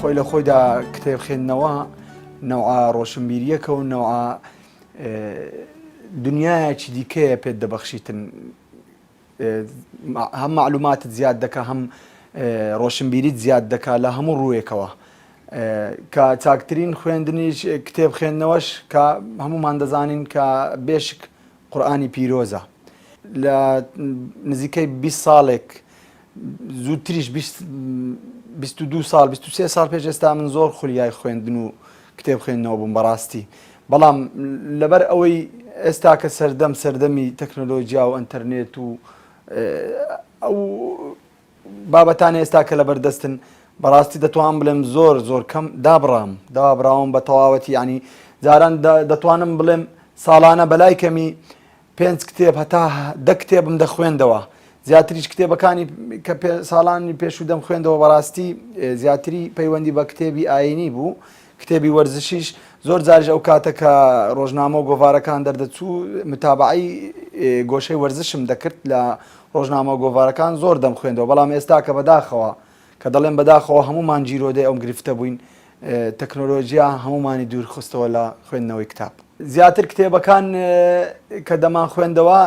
خۆی لە خۆیدا کتێب خوێندنەوە نەوعە ڕۆشنبیریەکە و نەوعە دنیایەکی دیکەیە پێت دەبەخشیتن هەم معلوماتت زیاد دەکا هەم ڕۆشنبیریت زیاد دەکا لە هەموو ڕوویەکەوە کە چاکترین خوێندنیش کتێب خوێندنەوەش کە هەمومان دەزانین کە بێشک قورئانی پیرۆزە لە نزیکەی 20 ساڵێک زووتریش 22 ساڵ 23 ساڵ پێش ئێستا من زۆر خولیای خوێندن و کتێب خوێندنەوە بووم بەڕاستی بەڵام لەبەر ئەوەی ئێستا کە سەردەمی تەکنۆلۆژیا و ئینتەرنێت و ئەو بابەتانە ئێستا کە لەبەردەستن بەڕاستی دەتوانم بڵێم زۆر کەم دابراوم بە تەواوەتی یعنی جاران دەتوانم بڵێم ساڵانە بەلای کەمی 5 کتێب هەتا 10 کتێبم دەخوێندەوە زیاتریش کتێبەکانی کە ساڵانی پێشوو دەم خوێندەوە بەڕاستی زیاتری پەیوەندی بە کتێبی ئاینی بوو کتێبی وەرزشیش زۆر جارش ئەو کاتە کە ڕۆژنامە و گۆڤارەکان دەردەچوو متابعی گۆشەی وەرزشم دەکرد لە ڕۆژنامە و گۆڤارەکان زۆر دەم خوێندەوە بەڵام ئێستا کە بەداخەوە کە دەڵێن بەداخەوە هەمومان جیرۆدەی ئەوم گرفتە بووین تەکنۆلۆژیا هەمومانی دوورخستەوە لە خوێندنەوەی کتاب زیاتر کتێبەکان کە دەمان خوێندەوە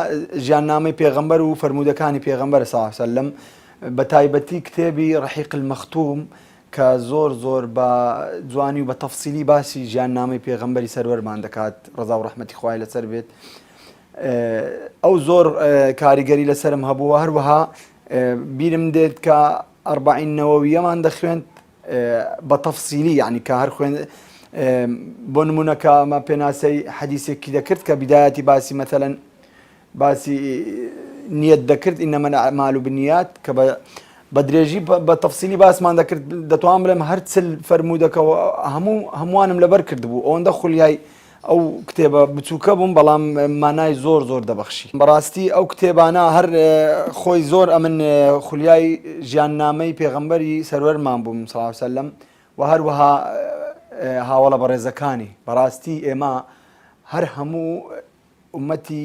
ژیاننامەی پێغەمبەر و فەرموودەکانی پێغەمبەر صلی الله علیه وسلم بە تایبەتی کتێبی ڕەحیق المەختوم کە زۆر بە جوانی و بە تەفسیلی باسی ژیاننامەی پێغەمبەری سەروەرمان دەکات ڕەزا و ڕەحمەتی خوای لەسەر بێت ئەو زۆر کاریگەری لەسرم هەبووە هەروەها بیرم دێت کە ئەربعین نەوەویەمان دەخوێند بە تەفسیلی یعنی کە هەر خوێن بۆ نمونەکە ئەمە پێناسەی حەدیثێکی دەکرد کە بیدایەتی باسی مەثەلەن باسی نیەت دەکرد ئینەمە الأعمال بالنیات کە بە درێژی بە تەفسیلی باسمان دەکرد دەتوانم بڵێم هەر چل فەرموودەکەەوە هەمووانم لەبەر کرد بوو ئەوەندە خولیای ئەو کتێبە بچووکە بووم بەڵام مانای زۆر دەبەخشی بەڕاستی ئەو کتێبانە هەر خۆی زۆر ئەمن خولیای ژیاننامەی پێغەمبەری سەروەرمان بووم صلی الله علیه وسلم و هەروەها هاوڵە بەڕێزەکانی بەڕاستی ئێمە هەر هەموو ئومەتی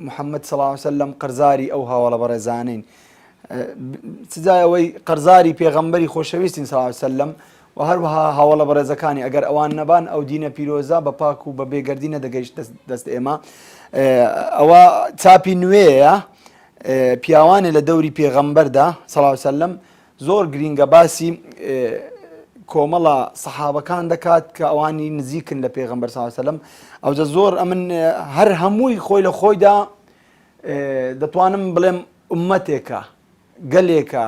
محەممەد صلی الله علیه وسلم قەرزاری ئەو هاوڵە بەڕێزانین سزای ئەوەی قەرزاری پێغەمبەری خۆشەویستین صلی الله علیه وسلم و هەروەها هاوڵە بەڕێزەکانی ئەگەر ئەوان نەبان ئەو دینە پیرۆزە بە پاک و بە بێگەردی نەدەگەیشت دەست ئێمە ئەوە چاپی نوێیە پیاوانێ لە دەوری پێغەمبەردا صلی الله علیه وسلم زۆر گرینگە باسی کۆمەڵە سەحابەکان دەکات کە ئەوانی نزیکن لە پێغەمبەر صلی الله علیه وسلم ئەوجە زۆر ئەمن هەر هەمووی خۆی لە خۆیدا دەتوانم بڵێم ئومەتێکە گەلێکە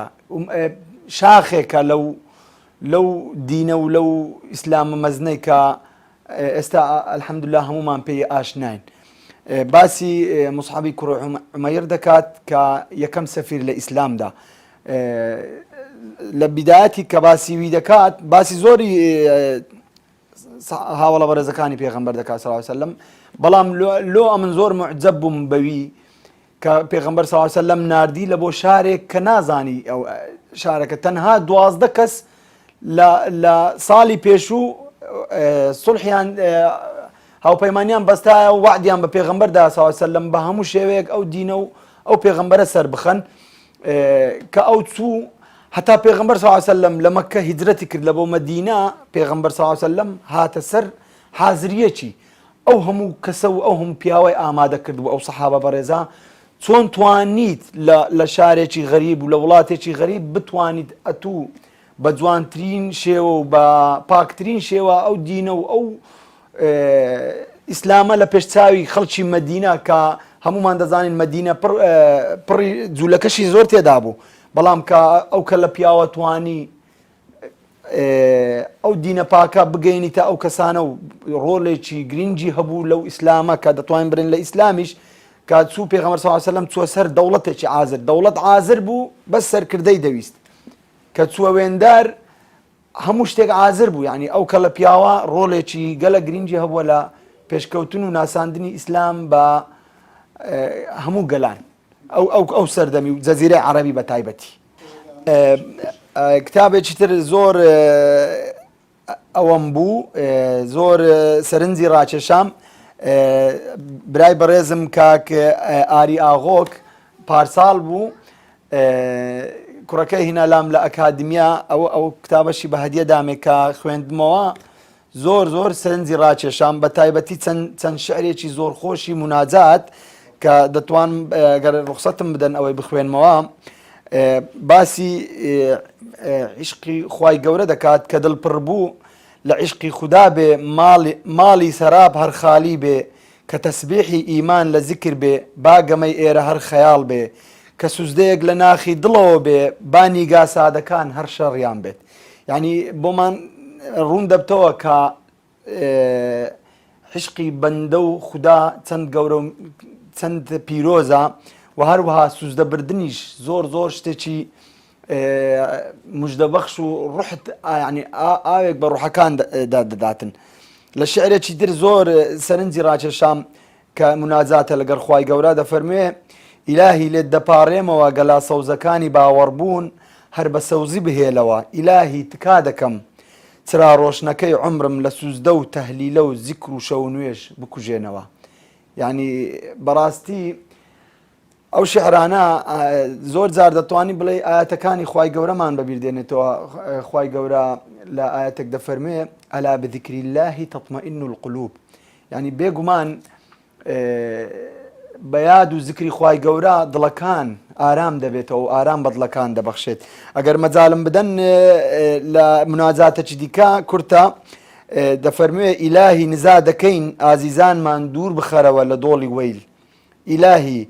شاخێکە لەو دینە و لەو ئیسلامە مەزنەی کە ئێستا الحەمدولله هەمومان پێی ئاشناین باسی موسعەبی کوڕی عومەیر دەکات کە یەکەم سەفیر لە ئیسلامدا لە بیدایەتی کە باسی وی دەکات باسی زۆری هاوڵە بەڕێزەکانی پێغەمبەر دەکات صلی الله علیه وسلم بەڵام لۆ ئەمن زۆر معجەب بووم بەوی کە پێغەمبەر صلی الله علیه وسلم ناردی لە بۆ شارێک کە نازانی ئەو شارەکە تەنها 12 کەس لە ساڵی پێشوو سڵحیان هاوپەیمانیان بەستایە و وعدیان بە پێغەمبەردا صلی الله علیه وسلم بە هەموو شێوەیەک ئەو دینە و ئەو پێغەمبەرە سەر بخەن کە ئەو چوو هەتا پێغەمبەر صلی الله علیه وسلم لە مەککە هیجرەتی کرد لە بۆ مەدینە پێغەمبەر صلی الله علیه وسلم هاتە سەر حازریەکی ئەو هەموو کەسە و ئەو هەموو پیاوەی ئامادە کرد بوو ئەو سەحابە بەڕێزە چۆن توانیت لە شارێکی غەریب و لە وڵاتێکی غەریب بتوانیت ئەتوو بە جوانترین شێوە و بە پاکترین شێوە ئەو دینە و ئەو ئیسلامە لە پێشچاوی خەڵکی مەدینە کە هەمومان دەزانین مەدینە پڕی جوولەکەشی زۆر تێدا بوو بەڵام کە ئەو کە لە پیاوە توانی ئەو دینە پاکە بگەینیتە ئەو کەسانە و ڕۆڵێکی گرنگی هەبوو لەو ئیسلامە کە دەتوانین برن لە ئیسلامیش کە چوو پێغەمبەر صلی الله علیه وسلم چووە سەر دەوڵەتێکی عازر دەوڵەت عازر بوو بەس سەرکردەی دەویست کە چووە وێندار هەموو شتێک عازر بوو یعنی ئەو کە لە پیاوە ڕۆڵێکی گەلە گرنگی هەبووە لە پێشکەوتن و ناساندنی ئیسلام بە هەموو گەلان ئەو سەردەمی و جەزیرەی عەرەبی بە تایبەتی کتابێکی تر زۆر ئەوەم بوو زۆر سەرنجی ڕاکێشام برای بەڕێزم کاک ئاری ئاغۆک پارساڵ بوو کوڕەکەی هینا لام لە ئەکادمیا ئەو کتابەشی بە هەدیە دامێ کە خوێندمەوە زۆر سەرنجی ڕاکێشام بە تایبەتی چەند شعرێکی زۆر خۆشی مناجات کە دەتوان گەر ڕوخسەتم بدەن ئەوەی بخوێنمەوە باسی عیشقی خوای گەورە دەکات کە دڵپڕ بوو لە عیشقی خودا بێ ماڵی سەراب هەر خالی بێ کە تەسبیحی ئیمان لە زیکر بێ باگەمەی ئێرە هەر خەیاڵ بێ کە سوزدەیەک لە ناخی دڵەوە بێ بانیگا سادەکان هەر شەڕیان بێت یعنی بۆمان ڕوون دەبتەوە کە عیشقی بەندە و خودا چەند گەورە و چەند پیرۆزە و هەروەها سوزدەبردنیش زۆر شتێکی مژدەبەخش و ڕوحت ینی ئاوێک بە ڕوحەکان دەداتن لە شعرێکی تر زۆر سەرنجی ڕاکێشام کە مناجاتە لەگەڵ خوای گەورە دەفەرموێ ئیلاهی لێت دەپاڕێمەوە گەلا سەوزەکانی باوەڕبوون هەر بە سەوزی بهێلەوە ئیلاهی تکا دەکەم چرا ڕۆشنەکەی عمرم لە سوزدە و تەهلیلە و زیکر و شەو نوێژ بکوژێنەوە یعنی بەڕاستی ئەو شعرانە زۆر جار دەتوانی بڵێ ئاەتەکانی خوای گەورەمان بەبیردێنێتەوە خوای گەورە لە ئاەتێک دەفەرمێ ئەلا بذیکری الله تەطمئن القلوب یعنی بێگومان بە یاد و زیکری خوای گەورە دڵەکان ئارام دەبێتەوە و ئارام بە دڵەکان دەبەخشێت ئەگەر مەجاالم بدەن لە مناجاتێکی دیکە کورتە دەفەرموێ ئیلاهی نزا دەکەین ئازیزانمان دوور بخەرەوە لە دۆڵی وەیل ئیلاهی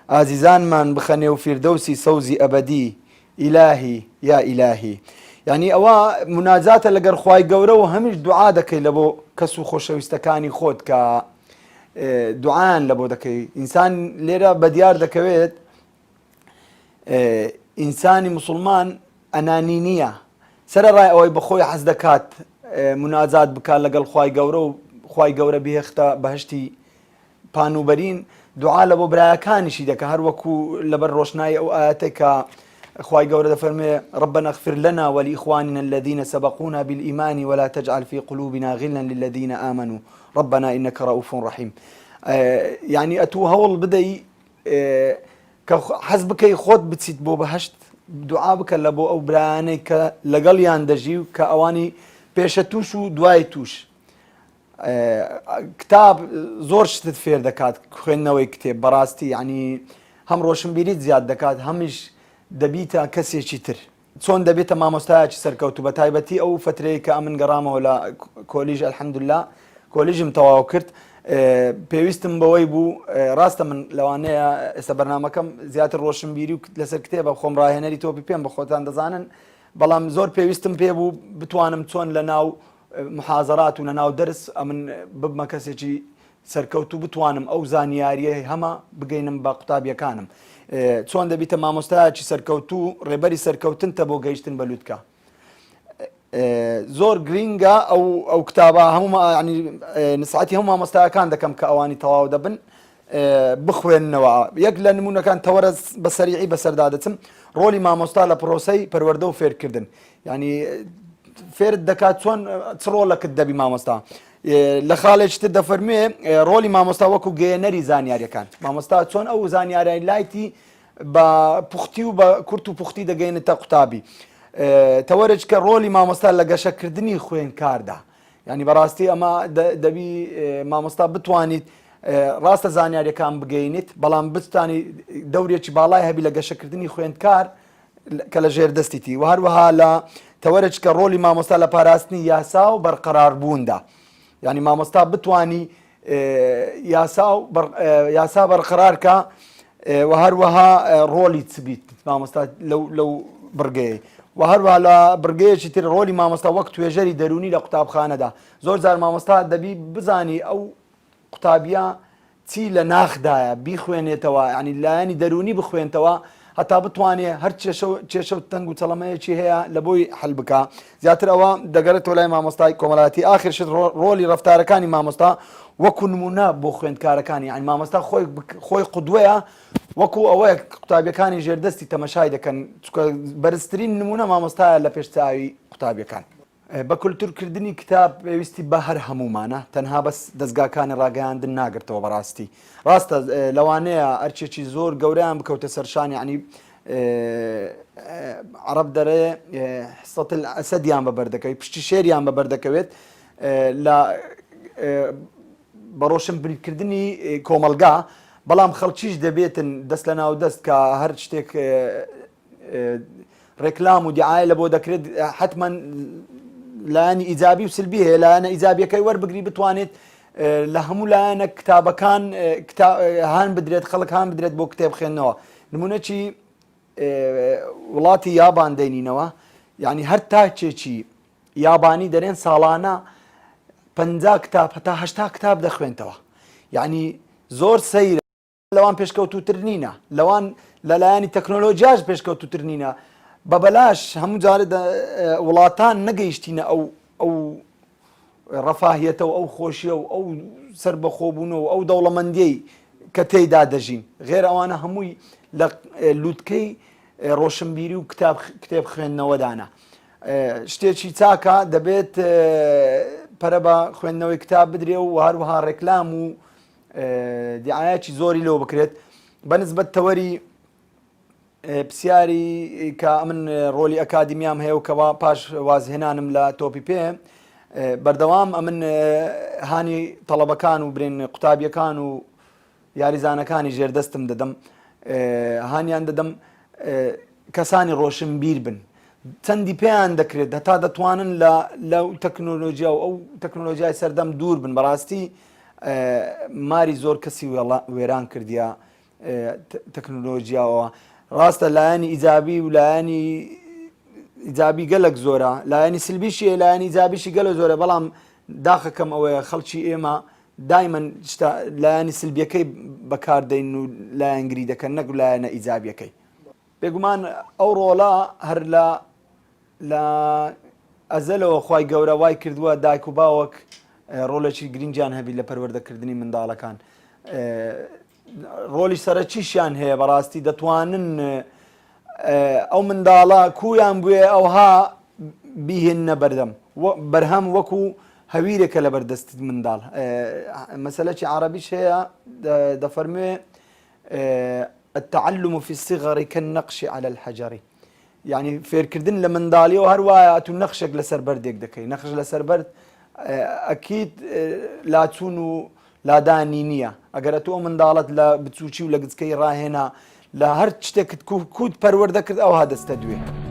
ئازیزانمان بخەنێ و فیردەوسی سەوزی ئەبەدی ئیلاهی یا ئیلاهی یعنی ئەوە مناجاتە لەگەر خوای گەورە و هەمیش دوعا دەکەی لە بۆ کەس و خۆشەویستەکانی خۆت کە دوعایان لە بۆ دەکەی ئینسان لێرە بەدیار دەکەوێت ئینسانی موسڵمان ئەنانی نییە سەرەڕای ئەوەی بەخۆی حەز دەکات مناجات بکات لەگەڵ خوای گەورە و خوای گەورە بهێختە بەهشتی پانوبەرین دوعا لە بۆ برایەکانیشی دەکە هەر وەکو لەبەر ڕۆشنایی ئەو ئاەتێکە خوای گەورە دەفەرمێ ربنا اغفر لنا ولإخواننا الذين سبقونا بالإيمان ولا تجعل في قلوبنا غلا للذين آمنوا ربنا إنك رؤوف رحيم يعني ئەتوو هەوڵ بدەی کە حەز بکەی خۆت بچیت بۆ بەهشت دوعا بکە لە بۆ ئەو برایانەی کە لەگەڵیان دەژی و کە ئەوانی پێشە توش و دوای توش کتاب زۆر شتت فێر دەکات خوێندنەوەی کتێب بەڕاستی ینی هەم ڕۆشنبیریت زیاد دەکات هەمیش دەبیتە کەسێکی تر چۆن دەبێتە مامۆستایەکی سەرکەوتو بە تایبەتی ئەو فترەیە کە ئەمن گەڕامەوە لە کۆلیژ ئەلحەمدوللا کۆلیژم تەواو کرد پێویستم بەوەی بوو ڕاستە من لەوانەیە ئێستا بەرنامەکەم زیاتر ڕۆشنبیری و لەسەر کتێبە خۆم ڕاهێنەری تۆپی پێم بە خۆتان دەزانن بەڵام زۆر پێویستم پێ بوو بتوانم چۆن لە ناو محازەرات و لە ناو دەرس ئەمن ببمە کەسێکی سەرکەوت و بتوانم ئەو زانیاریە هەمە بگەینم بە قوتابیەکانم چۆن دەبیتە مامۆستایەکی سەرکەوت و ڕێبەری سەرکەوتنتە بۆ گەیشتن بە لووتکە زۆر گرینگە ئەو کتابە هەموو ینی نسعەتی هەموو مامۆستایەکان دەکەم کە ئەوانی تەواو دەبن بخوێننەوە یەک لە نمونونەکان تەوەرە بە سەریعی بەسەردا دەچم ڕۆلی مامۆستا لە پرۆسەی پەروەردە و فێرکردن ینی فێرت دەکات چۆن چ ڕۆڵەکت دەبی مامۆستا لە خاڵێکی تر دەفەرموێ ڕۆلی مامۆستا وەکو گەیەنەری زانیاریەکان مامۆستا چۆن ئەو زانیاریای لایتی بە پوختی و بە کورت و پوختی دەگەینێتە قوتابی تەوەرج کە ڕۆلی مامۆستا لە گەشەکردنی خوێندکاردا ینی بەڕاستی ئەمە دەبی مامۆستا بتوانیت ڕاستە زانیاریەکان بگەینیت بەڵام بتانی دەورێکی باڵای هەبی لە گەشەکردنی خوێندکار کە لە ژێر دەستیتی و هەروەها لە تەوەرج کە ڕۆلی مامۆستا لە پاراستنی یاسا و بەرقەراربووندا ینی مامۆستا بتانی یاسا بەرقەرارکە و هەروەها ڕۆلی چبیت مامۆستا لەو بڕگەیە و هەروە لە بڕگەیەکی تر ڕۆلی مامۆستا وەک توێژەری دەرونی لە قوتابخانەدا زۆر جار مامۆستا دەبی بزانی ئەو قوتابیە چی لە ناخدایە بیخوێنێتەوە ینی لایەنی دەرونی بخوێنتەوە هەتا بتوانێت هەر کێشە و تەنگ و چەڵەمەیەکی هەیە لە بۆی هەڵ بکە زیاتر ئەوە دەگەرێتەوە لای مامۆستای کۆمەڵایەتی ئاخرشت ڕۆلی ڕەفتارەکانی مامۆستا وەکو نمونە بۆ خوێندکارەکانی ینی مامۆستا خۆی قودوەیە وەکو ئەوەیە قوتابیەکانی ژێردەستی تەمەشای دەکەن بەرزترین نمونە مامۆستایە لە پێشچاوی قوتابیەکان بە کولتورکردنی کتاب پێویستی بە هەر هەمومانە تەنها بەس دەستگاکانی ڕاگەیاندن ناگرتەوە بەڕاستی ڕاستە لەوانەیە ئەرچێکی زۆر گەوریان بکەوتە سەرشان ینی عرب دەرێ حسەت ئەسەدیان بەبەردەکەوێت پشتی شێریان بەبەردەکەوێت لە بە ڕۆشنبیرکردنی کۆمەلگا بەڵام خەڵکیش دەبێتن دەست لە ناو دەست کە هەر شتێک ڕێکلام و دیعاە لە بۆ دەکرێت حتمما لایەنی ئیجابی و سلبی هەیە لایەنە ئیجابیەکەی وەربگری بتوانێت لە هەموو لایەنە کتابەکان هان بدرێت خەڵک هان بدرێت بۆ کتێب خوێندنەوە نمونەکی وڵاتی یابان دەینینەوە یعنی هەر تاچێکی یابانی دەرێن ساڵانە 50 کتاب هەتا 80 کتاب دەخوێنتەوە یعنی زۆر سەیرە لەوان پێشکەوتوتر نینە لەوان لەلایەنی تەکنۆلۆژیاش پێشکەوتوتر نینە بە بەلاش هەموو جارە وڵاتان نەگەیشتینە ئەو ڕەفاهیەتە و ئەو خۆشیە و ئەو سربەخۆبوونەوە ئەو دەوڵەمەندیەی کە تێیدا دەژین غێر ئەوانە هەمووی لە لووتکەی ڕۆشنبیری و کتێب خوێندنەوەدانە شتێکی چاکە دەبێت پەرە بە خوێندنەوەی کتاب بدرێ و هەروەها ڕێکلام و دیعایەکی زۆری لەوە بکرێت بەنسبەت تەوەری پرسیاری کە من ڕۆلی ئەکادمیام هەیە و کەوا پاش وازهێنانم لە تۆپی پێ بەردەوام ئەمن هانی تەڵەبەکان و برێن قوتابیەکان و یاریزانەکانی ژێردەستم دەدەم هانیان دەدەم کەسانی ڕۆشنبیر بن چەندی پێیان دەکرێت هەتا دەتوانن لە تەکنۆلۆژیا و ئەو تەکنۆلۆژیای سەردەم دوور بن بەڕاستی ماری زۆر کەسی وێران کردیا تەکنۆلۆژیاەوە ڕاستە لایەنی ئیجابی و لایەنی ئیجابی گەلک زۆرە لایەنی سلبیشی لایەنی ئیجابیشی گەلە زۆرە بەڵام داخەکەم ئەوەیە خەڵکی ئێمە دایمەن لایەنی سلبیەکەی بەکاردەین و لایەنگری دەکەن نەک لایەنە ئیجابیەکەی بێگومان ئەو ڕۆڵە هەر لە ئەزەلەوە خوای گەورە وای کردووە دایک و باوەک ڕۆڵێکی گرنگیان هەبی لە پەروەردەکردنی منداڵەکان ڕۆلی سەرەکیشیان هەیە بەڕاستی دەتوانن ئەو منداڵە کویان بوێ ئەوها بیهێننە بەرهەم وەکو هەویرێکە لە بەردەست منداڵ مەسەلەی عەرەبیش هەیە دەفەرموێ التعلم في الصغر كالنقش على الحجر يعني فێرکردن لە منداڵیەوە هەروایە تو نەخشێک لەسەر بەردێک دەکەی نەخش لەسەر بەرد ئەکید لاچوون و لادانی نییە ئەگەر تۆ منداڵت لە بچووکی و لە گچکەی ڕاهێنا لە هەر شتێکت کووت پەروەردەکرد ئەوها دەستە دوێ